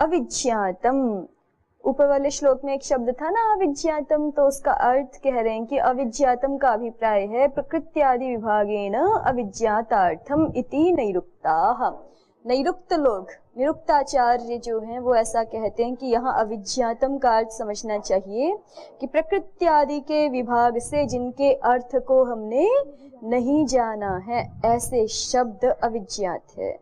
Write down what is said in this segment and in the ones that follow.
अविज्ञातम, ऊपर वाले श्लोक में एक शब्द था ना अविज्ञातम, तो उसका अर्थ कह रहे हैं कि अविज्ञातम का अभिप्राय है प्रकृत्यादि विभागेन अविज्ञातार्थम इति नैरुक्ताः। नैरुक्त लोग, निरुक्ताचार्य जो हैं वो ऐसा कहते हैं कि यहाँ अविज्ञातम का अर्थ समझना चाहिए कि प्रकृत्यादि के विभाग से जिनके अर्थ को हमने नहीं जाना है, ऐसे शब्द अविज्ञात है।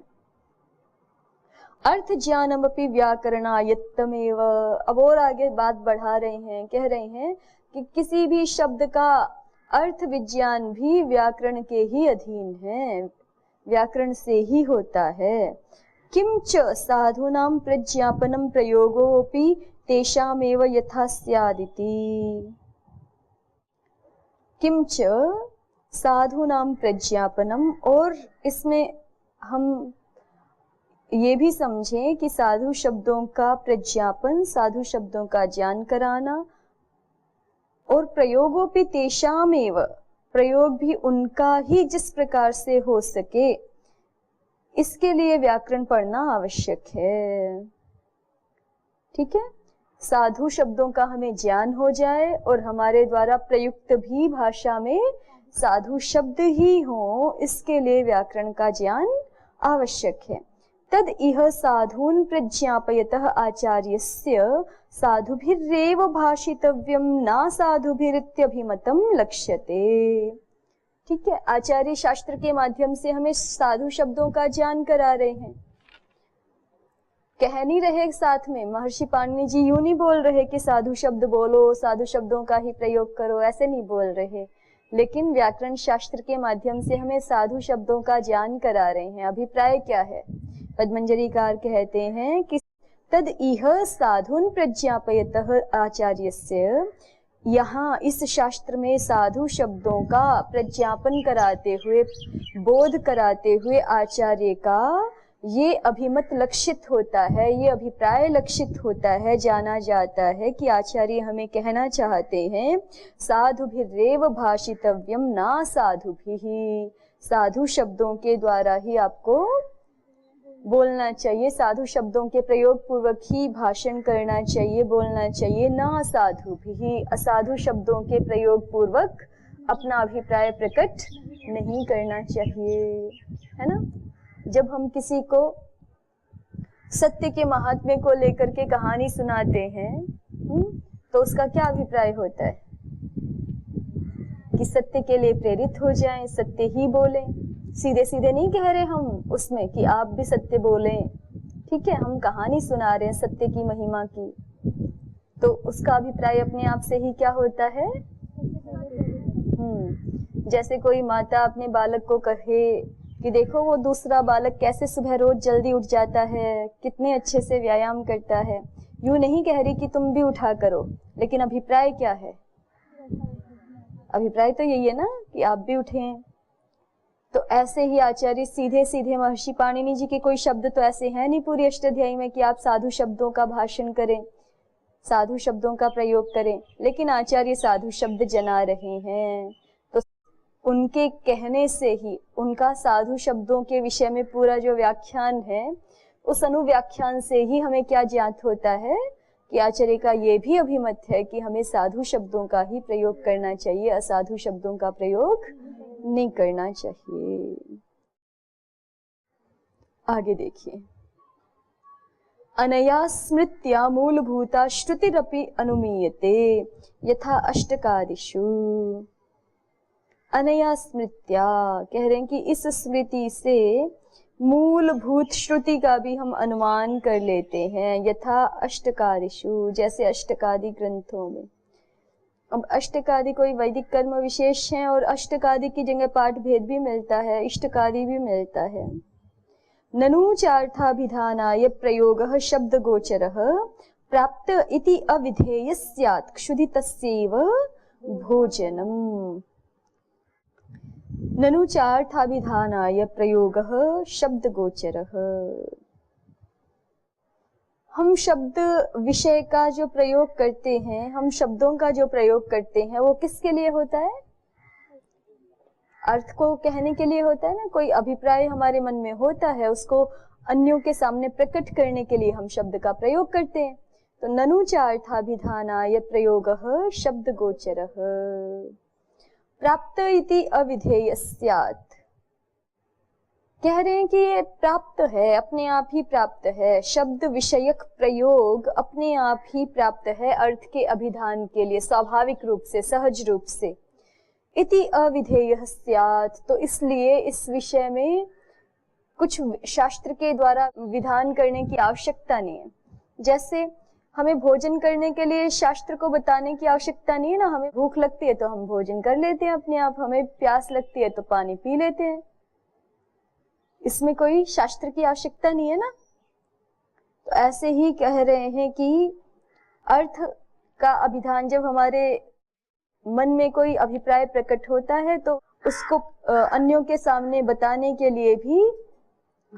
अर्थ ज्ञानमपि व्याकरणायत्तमेव, अब और आगे बात बढ़ा रहे हैं, कह रहे हैं कि किसी भी शब्द का अर्थ विज्ञान भी व्याकरण के ही अधीन है, व्याकरण से ही होता है। किंच साधूनां प्रज्ञापनम प्रयोगोपि तेषामेव यथा स्यादिति। किंच साधूनां प्रज्ञापनम, और इसमें हम ये भी समझें कि साधु शब्दों का प्रज्ञापन, साधु शब्दों का ज्ञान कराना, और प्रयोगोपि तेषामेव, प्रयोग भी उनका ही जिस प्रकार से हो सके, इसके लिए व्याकरण पढ़ना आवश्यक है। ठीक है, साधु शब्दों का हमें ज्ञान हो जाए और हमारे द्वारा प्रयुक्त भी भाषा में साधु शब्द ही हो, इसके लिए व्याकरण का ज्ञान आवश्यक है। तद इह साधून् प्रज्ञापयतः आचार्यस्य साधुभिरेव भाषितव्यम न साधुभिरित्यभिमतं लक्ष्यते। ठीक है, आचार्य शास्त्र के माध्यम से हमें साधु शब्दों का ज्ञान करा रहे हैं। कह नहीं रहे साथ में, महर्षि पाणिनि जी यूं नहीं बोल रहे कि साधु शब्द बोलो, साधु शब्दों का ही प्रयोग करो, ऐसे नहीं बोल रहे, लेकिन व्याकरण शास्त्र के माध्यम से हमें साधु शब्दों का ज्ञान करा रहे हैं। अभिप्राय क्या है? पद्मंजरीकार कहते हैं कि तद इह साधुन प्रज्ञापयतः आचार्यस्य, यहाँ इस शास्त्र में साधु शब्दों का प्रज्ञापन कराते हुए, बोध कराते हुए आचार्य का ये अभिमत लक्षित होता है, ये अभिप्राय लक्षित होता है, जाना जाता है कि आचार्य हमें कहना चाहते हैं साधुभिरेव भाषितव्यम न साधुभिः, साधु शब्दों के द्वारा ही आपको बोलना चाहिए, साधु शब्दों के प्रयोग पूर्वक ही भाषण करना चाहिए, बोलना चाहिए, ना असाधु भी, असाधु शब्दों के प्रयोग पूर्वक अपना अभिप्राय प्रकट नहीं करना चाहिए, है ना। जब हम किसी को सत्य के महात्म्य को लेकर के कहानी सुनाते हैं, तो उसका क्या अभिप्राय होता है कि सत्य के लिए प्रेरित हो जाएं, सत्य ही बोलें। सीधे सीधे नहीं कह रहे हम उसमें कि आप भी सत्य बोलें, ठीक है, हम कहानी सुना रहे हैं सत्य की महिमा की, तो उसका अभिप्राय अपने आप से ही क्या होता है। जैसे कोई माता अपने बालक को कहे कि देखो वो दूसरा बालक कैसे सुबह रोज जल्दी उठ जाता है, कितने अच्छे से व्यायाम करता है, यूं नहीं कह रही कि तुम भी उठा करो, लेकिन अभिप्राय क्या है? अभिप्राय तो यही है ना कि आप भी उठें। तो ऐसे ही आचार्य सीधे सीधे, महर्षि पाणिनि जी के कोई शब्द तो ऐसे हैं नहीं पूरी अष्टाध्यायी में कि आप साधु शब्दों का भाषण करें, साधु शब्दों का प्रयोग करें, लेकिन आचार्य साधु शब्द जना रहे हैं, तो उनके कहने से ही, उनका साधु शब्दों के विषय में पूरा जो व्याख्यान है, उस अनुव्याख्यान से ही हमें क्या ज्ञात होता है कि आचार्य का ये भी अभिमत है कि हमें साधु शब्दों का ही प्रयोग करना चाहिए, असाधु शब्दों का प्रयोग नहीं करना चाहिए। आगे देखिए, अनया स्मृत्या मूलभूता श्रुतिरपि अनुमीयते यथा अष्टकादिषु। अनया स्मृत्या कह रहे हैं कि इस स्मृति से मूलभूत श्रुति का भी हम अनुमान कर लेते हैं, यथा अष्टकादिषु, जैसे अष्टकादि ग्रंथों में। अब अष्टकादि कोई वैदिक कर्म विशेष हैं, और अष्टकादि की जगह पाठ भेद भी मिलता है, इष्टकादि भी मिलता है। ननु चार्थाभिधानाय प्रयोगः शब्दगोचरः प्राप्त इति अविधेय स्यात् क्षुधितस्यैव भोजनम्। ननु चार्थाभिधानाय प्रयोगः शब्दगोचरः, हम शब्द विषय का जो प्रयोग करते हैं, हम शब्दों का जो प्रयोग करते हैं, वो किसके लिए होता है? अर्थ को कहने के लिए होता है ना। कोई अभिप्राय हमारे मन में होता है, उसको अन्यों के सामने प्रकट करने के लिए हम शब्द का प्रयोग करते हैं। तो ननु च अर्थाभिधानाय प्रयोगः शब्द गोचरः। प्राप्त इति अविधेय स्यात्, कह रहे हैं कि ये प्राप्त है, अपने आप ही प्राप्त है। शब्द विषयक प्रयोग अपने आप ही प्राप्त है अर्थ के अभिधान के लिए, स्वाभाविक रूप से, सहज रूप से। इति अविधेयः स्यात्, तो इसलिए इस विषय में कुछ शास्त्र के द्वारा विधान करने की आवश्यकता नहीं है। जैसे हमें भोजन करने के लिए शास्त्र को बताने की आवश्यकता नहीं है ना। हमें भूख लगती है तो हम भोजन कर लेते हैं अपने आप, हमें प्यास लगती है तो पानी पी लेते हैं, इसमें कोई शास्त्र की आवश्यकता नहीं है ना। तो ऐसे ही कह रहे हैं कि अर्थ का अभिधान, जब हमारे मन में कोई अभिप्राय प्रकट होता है तो उसको अन्यों के सामने बताने के लिए भी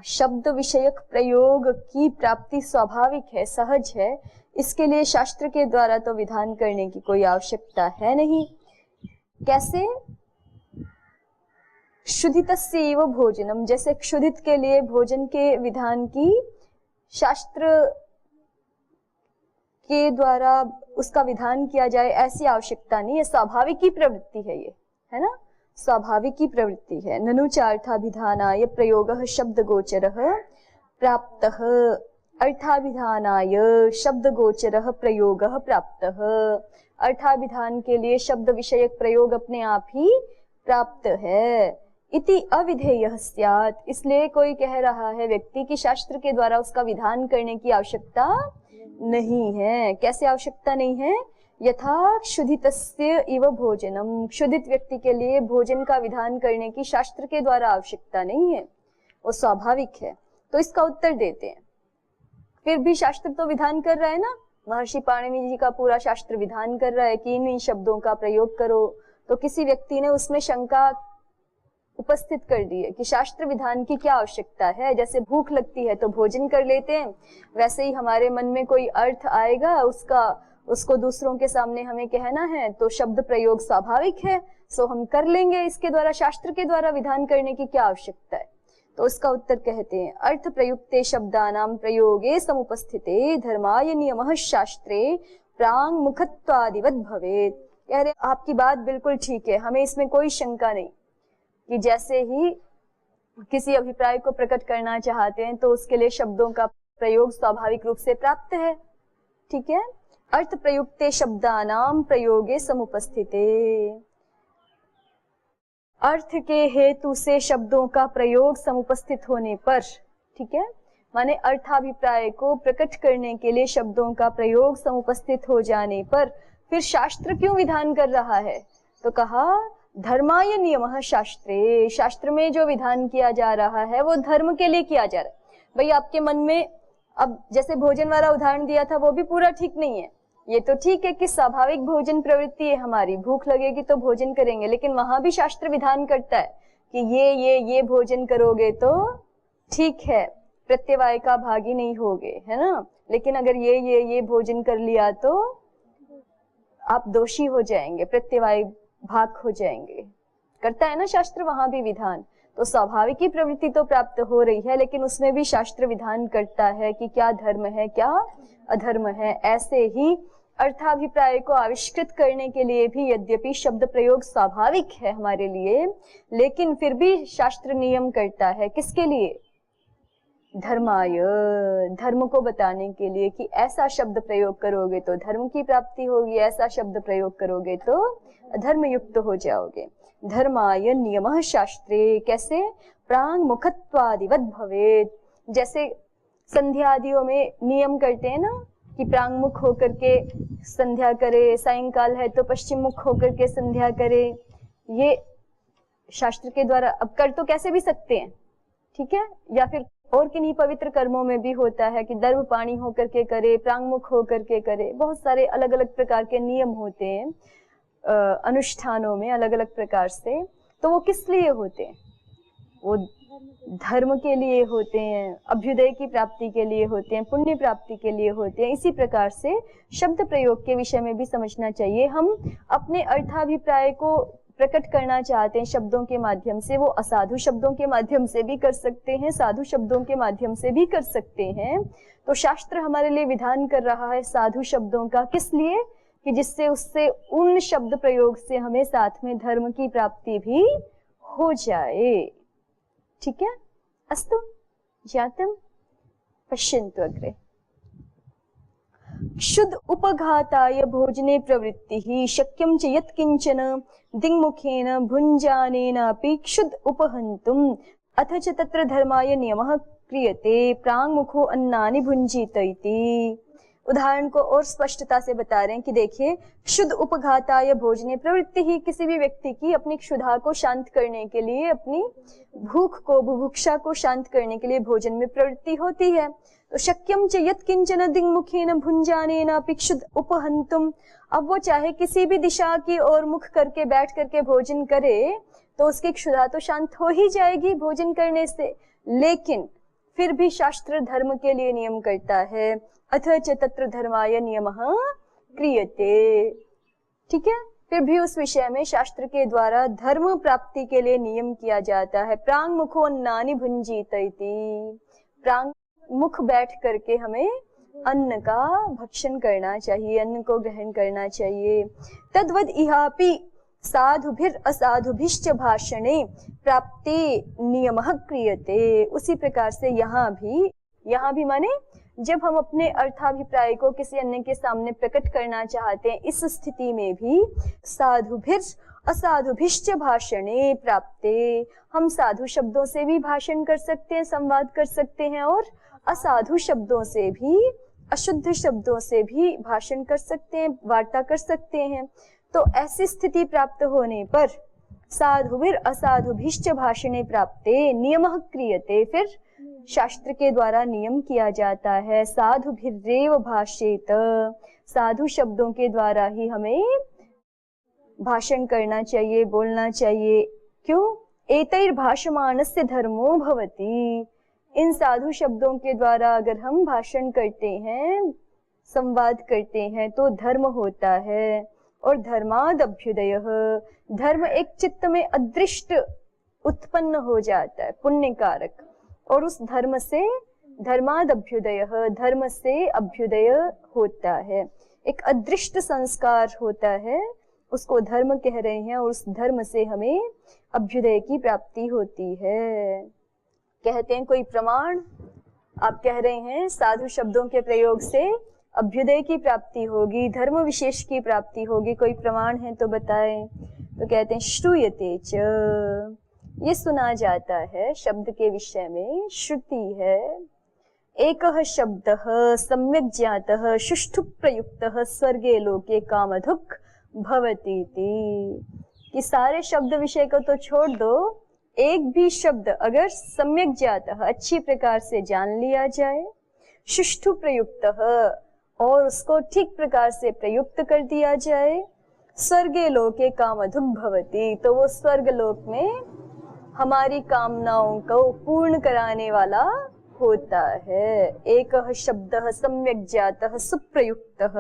शब्द विषयक प्रयोग की प्राप्ति स्वाभाविक है, सहज है। इसके लिए शास्त्र के द्वारा तो विधान करने की कोई आवश्यकता है नहीं। कैसे? क्षुधितस्यैव भोजनम, जैसे क्षुधित के लिए भोजन के विधान की शास्त्र के द्वारा उसका विधान किया जाए, ऐसी आवश्यकता नहीं है। स्वाभाविक ही प्रवृत्ति है ये, है ना, स्वाभाविक ही प्रवृत्ति है। ननु च अर्थाभिधानाय प्रयोगः शब्द गोचरः प्राप्तः, अर्थाभिधानाय शब्द गोचरः प्रयोगः प्राप्तः, अर्थाभिधान के लिए शब्द विषयक प्रयोग अपने आप ही प्राप्त है। इति अविधेयः स्यात्, इसलिए कोई कह रहा है व्यक्ति कि शास्त्र के द्वारा उसका विधान करने की आवश्यकता नहीं है। कैसे आवश्यकता नहीं है? यथा क्षुधितस्य इव भोजनम, क्षुधित व्यक्ति के लिए भोजन का विधान करने की शास्त्र के द्वारा आवश्यकता नहीं है, वो स्वाभाविक है। तो इसका उत्तर देते हैं, फिर भी शास्त्र तो विधान कर रहा है ना। महर्षि पाणिनि जी का पूरा शास्त्र विधान कर रहा है कि इन शब्दों का प्रयोग करो। तो किसी व्यक्ति ने उसमें शंका उपस्थित कर दी है कि शास्त्र विधान की क्या आवश्यकता है। जैसे भूख लगती है तो भोजन कर लेते हैं, वैसे ही हमारे मन में कोई अर्थ आएगा, उसको दूसरों के सामने हमें कहना है तो शब्द प्रयोग स्वाभाविक है, सो हम कर लेंगे। इसके द्वारा, शास्त्र के द्वारा विधान करने की क्या आवश्यकता है? तो उसका उत्तर कहते हैं, अर्थ प्रयुक्ते शब्दानां प्रयोगे समुपस्थिते धर्माय नियमः शास्त्रे प्रांग मुखत्वादिवत भवेत्। कह रहे आपकी बात बिल्कुल ठीक है, हमें इसमें कोई शंका नहीं कि जैसे ही किसी अभिप्राय को प्रकट करना चाहते हैं तो उसके लिए शब्दों का प्रयोग स्वाभाविक रूप से प्राप्त है। ठीक है। अर्थ प्रयुक्ते शब्दानां प्रयोगे समुपस्थिते, अर्थ के हेतु से शब्दों का प्रयोग समुपस्थित होने पर, ठीक है, माने अर्थाभिप्राय को प्रकट करने के लिए शब्दों का प्रयोग समुपस्थित हो जाने पर फिर शास्त्र क्यों विधान कर रहा है? तो कहा धर्माय नियमः शास्त्रे, शास्त्र में जो विधान किया जा रहा है वो धर्म के लिए किया जा रहा है। भाई आपके मन में, अब जैसे भोजन वाला उदाहरण दिया था वो भी पूरा ठीक नहीं है। ये तो ठीक है कि स्वाभाविक भोजन प्रवृत्ति है हमारी, भूख लगेगी तो भोजन करेंगे, लेकिन वहां भी शास्त्र विधान करता है कि ये भोजन करोगे तो ठीक है, प्रत्यवाय का भागी नहीं होगे, है ना। लेकिन अगर ये भोजन कर लिया तो आप दोषी हो जाएंगे, प्रत्यवाय भाग हो जाएंगे, करता है ना शास्त्र वहां भी विधान। तो स्वाभाविक ही प्रवृत्ति तो प्राप्त हो रही है, लेकिन उसमें भी शास्त्र विधान करता है कि क्या धर्म है क्या अधर्म है। ऐसे ही अर्थाभिप्राय को आविष्कृत करने के लिए भी यद्यपि शब्द प्रयोग स्वाभाविक है हमारे लिए, लेकिन फिर भी शास्त्र नियम करता है किसके लिए? धर्माय, धर्म को बताने के लिए कि ऐसा शब्द प्रयोग करोगे तो धर्म की प्राप्ति होगी, ऐसा शब्द प्रयोग करोगे तो अधर्म युक्त हो जाओगे। धर्माय नियमः शास्त्रे, कैसे? प्रांग मुखत्वादिवत भवेत्, जैसे संध्या आदियों में नियम करते हैं ना कि प्रांग मुख होकर के संध्या करे, सायंकाल है तो पश्चिम मुख होकर के संध्या करे। ये शास्त्र के द्वारा अब कर तो कैसे भी सकते हैं, ठीक है। या फिर और किन्हीं पवित्र कर्मों में भी होता है कि दर्भ पाणी होकर के करे, प्रांग मुख होकर के करे। बहुत सारे अलग अलग प्रकार के नियम होते हैं अनुष्ठानों में अलग अलग प्रकार से। तो वो किस लिए होते हैं? वो धर्म के लिए होते हैं, अभ्युदय की प्राप्ति के लिए होते हैं, पुण्य प्राप्ति के लिए होते हैं। इसी प्रकार से शब्द प्रयोग के विषय में भी समझना चाहिए। हम अपने अर्थाभिप्राय को प्रकट करना चाहते हैं शब्दों के माध्यम से, वो असाधु शब्दों के माध्यम से भी कर सकते हैं, साधु शब्दों के माध्यम से भी कर सकते हैं। तो शास्त्र हमारे लिए विधान कर रहा है साधु शब्दों का, किस लिए? कि जिससे उससे उन शब्द प्रयोग से हमें साथ में धर्म की प्राप्ति भी हो जाए। ठीक है, अस्तु ज्ञातम्। पश्यन्तु अग्रे। क्षुद् उपघाताय भोजने प्रवृत्तिः शक्यं च यत्किंचन दिङ्मुखेन भुञ्जानेनापि क्षुद् उपहन्तुम् अथ च तत्र धर्माय नियमः क्रियते प्राङ्मुखो अन्नानि भुञ्जीत इति। उदाहरण को और स्पष्टता से बता रहे हैं कि देखिए, क्षुद् उपघाताय भोजने प्रवृत्ति ही, किसी भी व्यक्ति की अपनी क्षुधा को शांत करने के लिए, अपनी भूख को, बुभुक्षा को शांत करने के लिए भोजन में प्रवृत्ति होती है। तो शक्यम च यत्किंचन दिङ्मुखेन भुञ्जानेनापि क्षुद् उपहन्तुम्, अब वो चाहे किसी भी दिशा की ओर मुख करके बैठ करके भोजन करे तो उसकी क्षुधा तो शांत हो ही जाएगी भोजन करने से, लेकिन फिर भी शास्त्र धर्म के लिए नियम करता है। अथ च तत्र धर्माय नियमः क्रियते। ठीक है, फिर भी उस विषय में शास्त्र के द्वारा धर्म प्राप्ति के लिए नियम किया जाता है। प्रांग मुखो अन्नानि भुंजीत इति, प्रांग मुख बैठ करके हमें अन्न का भक्षण करना चाहिए, अन्न को ग्रहण करना चाहिए। तद्वद इहापि साधुभिर असाधुभिश्च भाषणे प्राप्ति नियमः क्रियते। उसी प्रकार से यहाँ भी माने जब हम अपने अर्थाभिप्राय को किसी अन्य के सामने प्रकट करना चाहते हैं, इस स्थिति में भी साधुभिर असाधुभिश्च भाषणे प्राप्ते, हम साधु शब्दों से भी भाषण कर सकते हैं, संवाद कर सकते हैं, और असाधु शब्दों से भी, अशुद्ध शब्दों से भी भाषण कर सकते हैं, वार्ता कर सकते हैं। तो ऐसी स्थिति प्राप्त होने पर साधुभिर असाधुभिश्च भाषणे प्राप्ते नियमः क्रियते, फिर शास्त्र के द्वारा नियम किया जाता है। साधुभिरेव भाषेत, साधु शब्दों के द्वारा ही हमें भाषण करना चाहिए, बोलना चाहिए। क्यों? एतैर्भाषमाणस्य धर्मो भवति, इन साधु शब्दों के द्वारा अगर हम भाषण करते हैं, संवाद करते हैं, तो धर्म होता है। और धर्माद अभ्युदयः, धर्म एक चित्त में अदृष्ट उत्पन्न हो जाता है, पुण्यकारक, और उस धर्म से धर्माद अभ्युदयः, धर्म से अभ्युदय होता है, एक अदृष्ट संस्कार होता है, उसको धर्म कह रहे हैं, और उस धर्म से हमें अभ्युदय की प्राप्ति होती है। कहते हैं कोई प्रमाण, आप कह रहे हैं साधु शब्दों के प्रयोग से अभ्युदय की प्राप्ति होगी, धर्म विशेष की प्राप्ति होगी, कोई प्रमाण है तो बताएं। तो कहते हैं श्रूयते च, ये सुना जाता है शब्द के विषय में, श्रुति है। एकः शब्दः सम्यक् ज्ञातः सुष्ठु प्रयुक्तः स्वर्गे लोके कामधुक् भवतीति, कि सारे शब्द विषय को तो छोड़ दो, एक भी शब्द अगर सम्यक् ज्ञातः, अच्छी प्रकार से जान लिया जाए, सुष्ठु प्रयुक्तः, और उसको ठीक प्रकार से प्रयुक्त कर दिया जाए, स्वर्गे लोके कामधुक् भवति, तो वो स्वर्ग लोक में हमारी कामनाओं को पूर्ण कराने वाला होता है। एकः शब्दः सम्यक् ज्ञातः सुप्रयुक्तः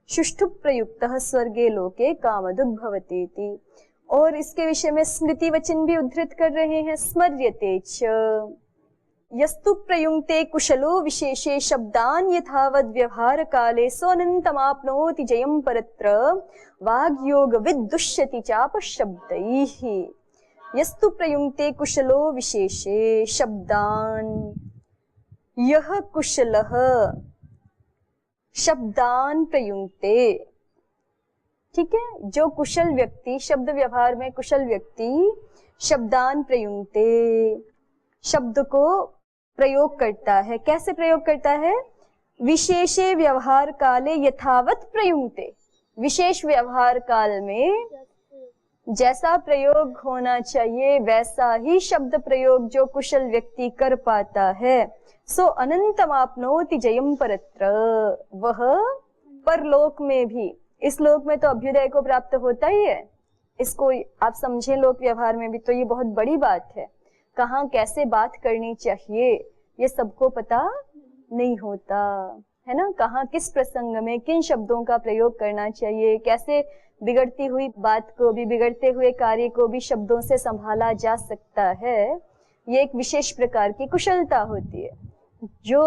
सुष्ठु प्रयुक्तः स्वर्गे लोके कामधुक् भवति इति। और इसके विषय में स्मृति वचन भी उद्धृत कर रहे हैं। स्मर्यते च यस्तु प्रयुङ्क्ते कुशलो विशेषे शब्दान् यथावद् व्यवहार काले सोऽनन्तमाप्नोति जयं परत्र वाग्योगविद् दुष्यति चापशब्दैः। यस्तु प्रयुङ्क्ते कुशलो विशेषे शब्दान्, यह कुशलः शब्दान् प्रयुङ्क्ते, ठीक है, जो कुशल व्यक्ति, शब्द व्यवहार में कुशल व्यक्ति शब्दान् प्रयुङ्क्ते, शब्द को प्रयोग करता है। कैसे प्रयोग करता है? विशेषे व्यवहार काले यथावत प्रयुङ्क्ते, विशेष व्यवहार काल में जैसा प्रयोग होना चाहिए वैसा ही शब्द प्रयोग जो कुशल व्यक्ति कर पाता है, सो अनंतमाप्नोति जयं परत्र, वह परलोक में भी, इस लोक में तो अभ्युदय को प्राप्त होता ही है, इसको आप समझें, लोक व्यवहार में भी तो ये बहुत बड़ी बात है। कहाँ कैसे बात करनी चाहिए ये सबको पता नहीं होता है ना, कहाँ किस प्रसंग में किन शब्दों का प्रयोग करना चाहिए, कैसे बिगड़ती हुई बात को भी, बिगड़ते हुए कार्य को भी शब्दों से संभाला जा सकता है, ये एक विशेष प्रकार की कुशलता होती है। जो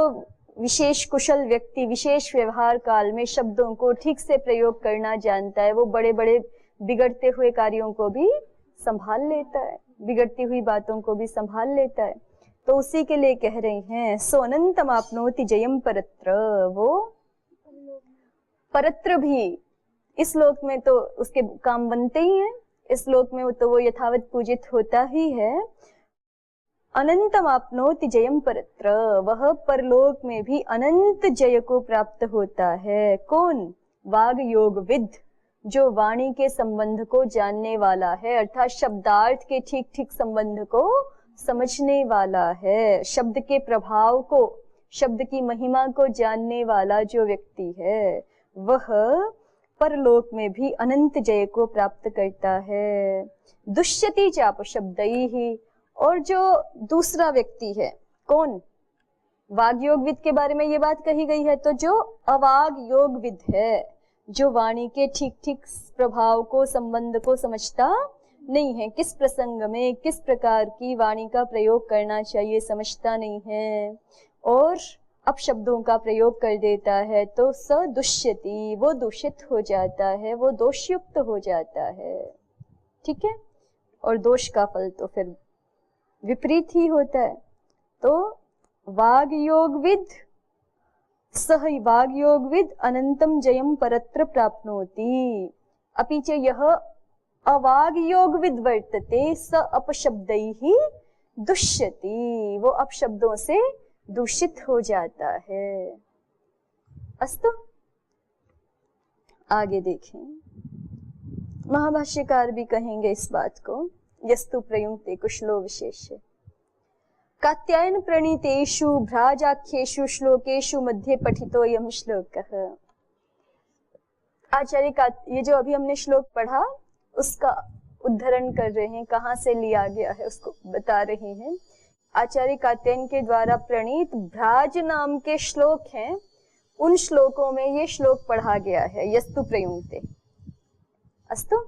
विशेष कुशल व्यक्ति विशेष व्यवहार काल में शब्दों को ठीक से प्रयोग करना जानता है, वो बड़े बड़े बिगड़ते हुए कार्यों को भी संभाल लेता है, बिगड़ती हुई बातों को भी संभाल लेता है। तो उसी के लिए कह रहे हैं सो अनंतम आपनोति जयम परत्र, वो परत्र भी इस लोक में तो उसके काम बनते ही हैं, इस लोक में तो वो यथावत पूजित होता ही है। अनंतम आपनोति जयम परत्र, वह परलोक में भी अनंत जय को प्राप्त होता है। कौन? वाग योगविद, जो वाणी के संबंध को जानने वाला है, अर्थात शब्दार्थ के ठीक ठीक संबंध को समझने वाला है, शब्द के प्रभाव को, शब्द की महिमा को जानने वाला जो व्यक्ति है, वह परलोक में भी अनंत जय को प्राप्त करता है। दुष्यति चाप शब्दैहि, और जो दूसरा व्यक्ति है, कौन? वाग योगविद के बारे में ये बात कही गई है, तो जो अवाग योगविद है, जो वाणी के ठीक ठीक प्रभाव को, संबंध को समझता नहीं है, किस प्रसंग में किस प्रकार की वाणी का प्रयोग करना चाहिए समझता नहीं है और अपशब्दों का प्रयोग कर देता है, तो स दुष्यति, वो दूषित हो जाता है, वो दोषयुक्त हो जाता है। ठीक है, और दोष का फल तो फिर विपरीत ही होता है। तो वाग योगविद, सह वाग योगविद अनंतम जयम परत्र प्राप्नोति, अपि च यह अवाग योगविद वर्तते स अपशब्दैहि दुष्यति, वो अपशब्दों से दूषित हो जाता है। अस्तु, आगे देखें, महाभाष्यकार भी कहेंगे इस बात को, यस्तु प्रयुक्ते कुशलो विशेष। कात्यायन प्रणीतेषु भ्राजाख्येषु श्लोकेषु मध्ये पठितोऽयं श्लोकः। आचार्य का ये जो अभी हमने श्लोक पढ़ा उसका उद्धरण कर रहे हैं, कहाँ से लिया गया है उसको बता रहे हैं। आचार्य कात्यायन के द्वारा प्रणीत भ्राज नाम के श्लोक हैं, उन श्लोकों में ये श्लोक पढ़ा गया है, यस्तु प्रयुक्ते। अस्तु,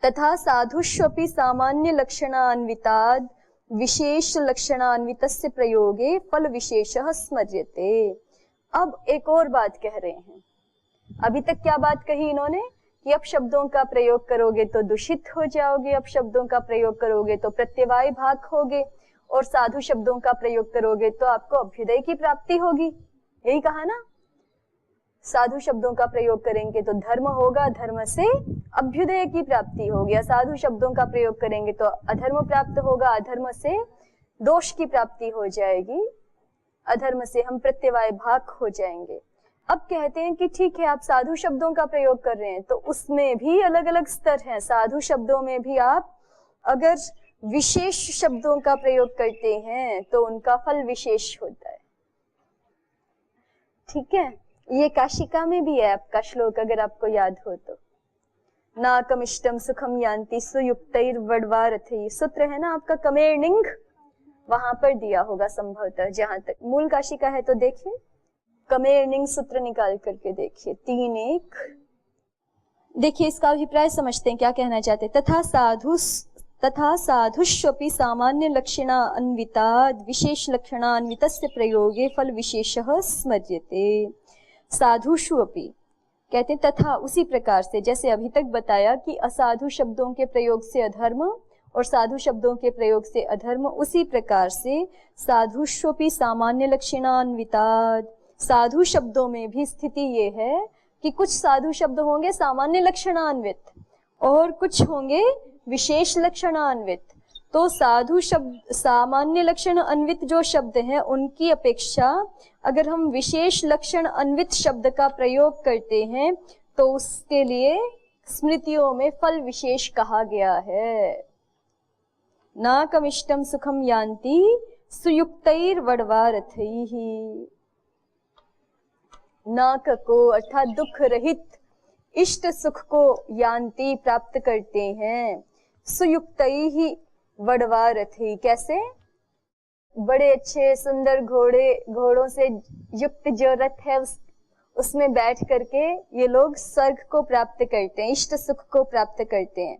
तथा साधुष्वपि सामान्य लक्षणान्विताद् विशेष लक्षणान्वितस्य प्रयोगे फल विशेषः स्मर्यते। अब एक और बात कह रहे हैं। अभी तक क्या बात कही इन्होंने कि अपशब्दों का प्रयोग करोगे तो दूषित हो जाओगे, अपशब्दों का प्रयोग करोगे तो प्रत्यवाय भाग होगे, और साधु शब्दों का प्रयोग करोगे तो आपको अभ्युदय की प्राप्ति होगी, यही कहा ना। साधु शब्दों का प्रयोग करेंगे तो धर्म होगा, धर्म से अभ्युदय की प्राप्ति होगी। असाधु शब्दों का प्रयोग करेंगे तो अधर्म प्राप्त होगा, अधर्म से दोष की प्राप्ति हो जाएगी, अधर्म से हम प्रत्यवाय भाग हो जाएंगे। अब कहते हैं कि ठीक है, आप साधु शब्दों का प्रयोग कर रहे हैं तो उसमें भी अलग अलग स्तर हैं। साधु शब्दों में भी आप अगर विशेष शब्दों का प्रयोग करते हैं तो उनका फल विशेष होता है। ठीक है, ये काशिका में भी है आपका श्लोक, अगर आपको याद हो तो। नाकमिष्टम सुखम यान्ति सुयुक्तैर वड्वारथैः, सूत्र है ना आपका कमेर्निंग, वहां पर दिया होगा संभवतः, जहां तक मूल काशिका है तो देखिए, कमेर्निंग सूत्र निकाल करके देखिए, 3:1। देखिए इसका अभिप्राय समझते हैं क्या कहना चाहते हैं। तथा साधुष्वपि सामान्य लक्षणा अन्विताद् विशेष लक्षणा अन्वितस्य प्रयोगे फल विशेषः स्मर्यते। साधुषु अपि कहते हैं तथा उसी प्रकार से, जैसे अभी तक बताया कि असाधु शब्दों के प्रयोग से अधर्म और साधु शब्दों के प्रयोग से अधर्म, उसी प्रकार से साधुष्वपि सामान्य लक्षणान्विताद्, साधु शब्दों में भी स्थिति ये है कि कुछ साधु शब्द होंगे सामान्य लक्षणान्वित और कुछ होंगे विशेष लक्षणान्वित। तो साधु शब्द, सामान्य लक्षण अन्वित जो शब्द हैं उनकी अपेक्षा अगर हम विशेष लक्षण अन्वित शब्द का प्रयोग करते हैं तो उसके लिए स्मृतियों में फल विशेष कहा गया है। नाकमिष्टम सुखम यान्ति सुयुक्तैर वड्वारथैः, नाक को अर्थात दुख रहित इष्ट सुख को यान्ति प्राप्त करते हैं, सुयुक्तैः वड्वारथैः, कैसे? बड़े अच्छे सुंदर घोड़ों से युक्त जो रथ है उसमें बैठ करके ये लोग स्वर्ग को प्राप्त करते हैं, इष्ट सुख को प्राप्त करते हैं।